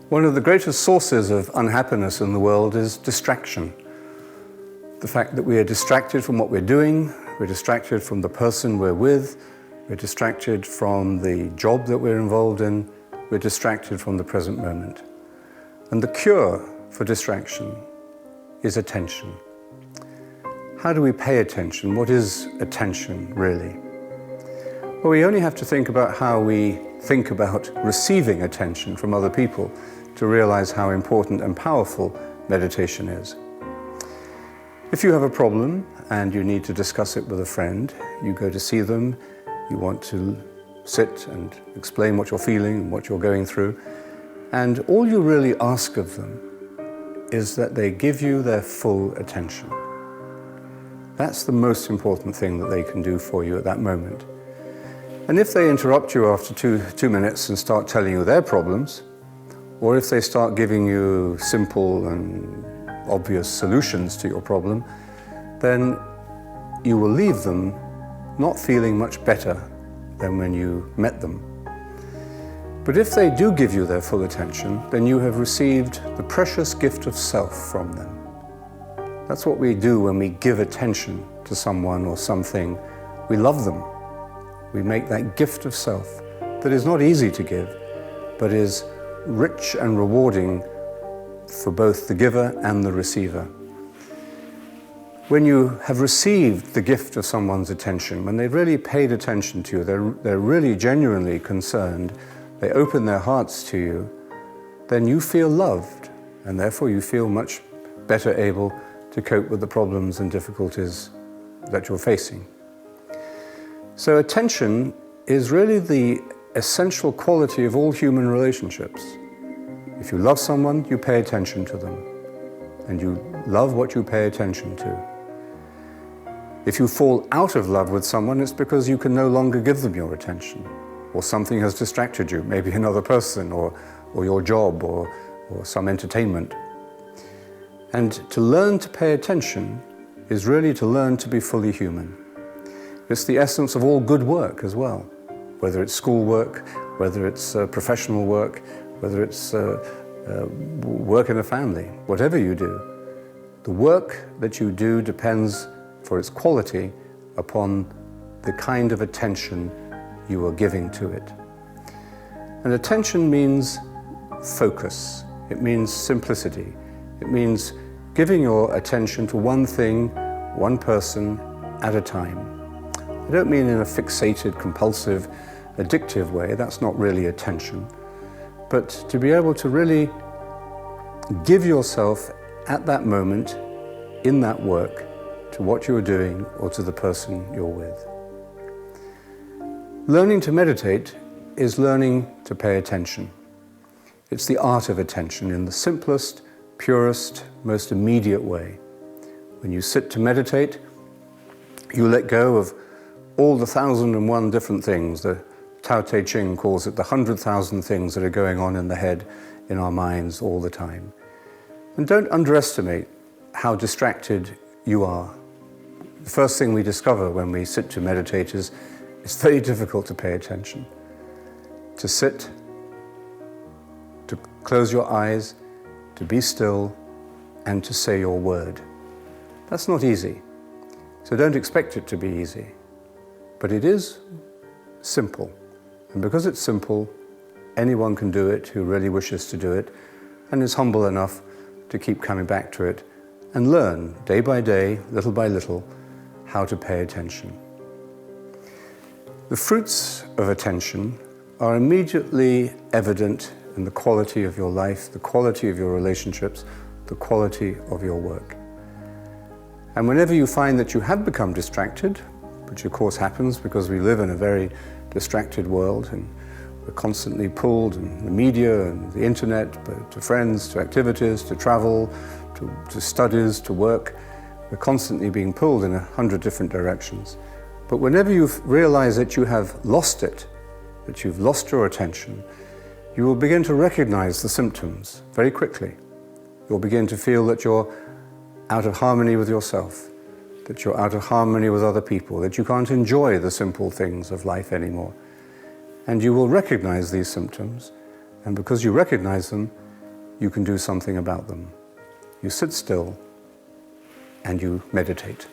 One of the greatest sources of unhappiness in the world is distraction. The fact that we are distracted from what we're doing, we're distracted from the person we're with, we're distracted from the job that we're involved in, we're distracted from the present moment. And the cure for distraction is attention. How do we pay attention? What is attention, really? Well, we only have to think about how we think about receiving attention from other people to realize how important and powerful meditation is. If you have a problem and you need to discuss it with a friend, you go to see them, you want to sit and explain what you're feeling and what you're going through, and all you really ask of them is that they give you their full attention. That's the most important thing that they can do for you at that moment. And if they interrupt you after two minutes and start telling you their problems, or if they start giving you simple and obvious solutions to your problem, then you will leave them not feeling much better than when you met them. But if they do give you their full attention, then you have received the precious gift of self from them. That's what we do when we give attention to someone or something. We love them. We make that gift of self that is not easy to give, but is rich and rewarding for both the giver and the receiver. When you have received the gift of someone's attention, when they've really paid attention to you, they're really genuinely concerned, they open their hearts to you, then you feel loved, and therefore you feel much better able to cope with the problems and difficulties that you're facing. So attention is really the essential quality of all human relationships. If you love someone, you pay attention to them, and you love what you pay attention to. If you fall out of love with someone, it's because you can no longer give them your attention, or something has distracted you, maybe another person, or your job, or some entertainment. And to learn to pay attention is really to learn to be fully human. It's the essence of all good work as well, whether it's school work, whether it's professional work, whether it's work in a family, whatever you do. The work that you do depends for its quality upon the kind of attention you are giving to it. And attention means focus. It means simplicity. It means giving your attention to one thing, one person at a time. I don't mean in a fixated, compulsive, addictive way. That's not really attention. But to be able to really give yourself at that moment, in that work, to what you are doing or to the person you're with. Learning to meditate is learning to pay attention. It's the art of attention in the simplest, purest, most immediate way. When you sit to meditate, you let go of all the 1,001 different things. The Tao Te Ching calls it the 100,000 things that are going on in the head, in our minds all the time. And don't underestimate how distracted you are. The first thing we discover when we sit to meditate is it's very difficult to pay attention. To sit, to close your eyes, to be still, and to say your word. That's not easy. So don't expect it to be easy. But it is simple. And because it's simple, anyone can do it who really wishes to do it and is humble enough to keep coming back to it and learn day by day, little by little, how to pay attention. The fruits of attention are immediately evident in the quality of your life, the quality of your relationships, the quality of your work. And whenever you find that you have become distracted, which of course happens because we live in a very distracted world and we're constantly pulled in the media and the internet, to friends, to activities, to travel, to studies, to work. We're constantly being pulled in 100 different directions. But whenever you realize that you have lost it, that you've lost your attention, you will begin to recognize the symptoms very quickly. You'll begin to feel that you're out of harmony with yourself, that you're out of harmony with other people, that you can't enjoy the simple things of life anymore. And you will recognize these symptoms, And because you recognize them, you can do something about them. You sit still and you meditate.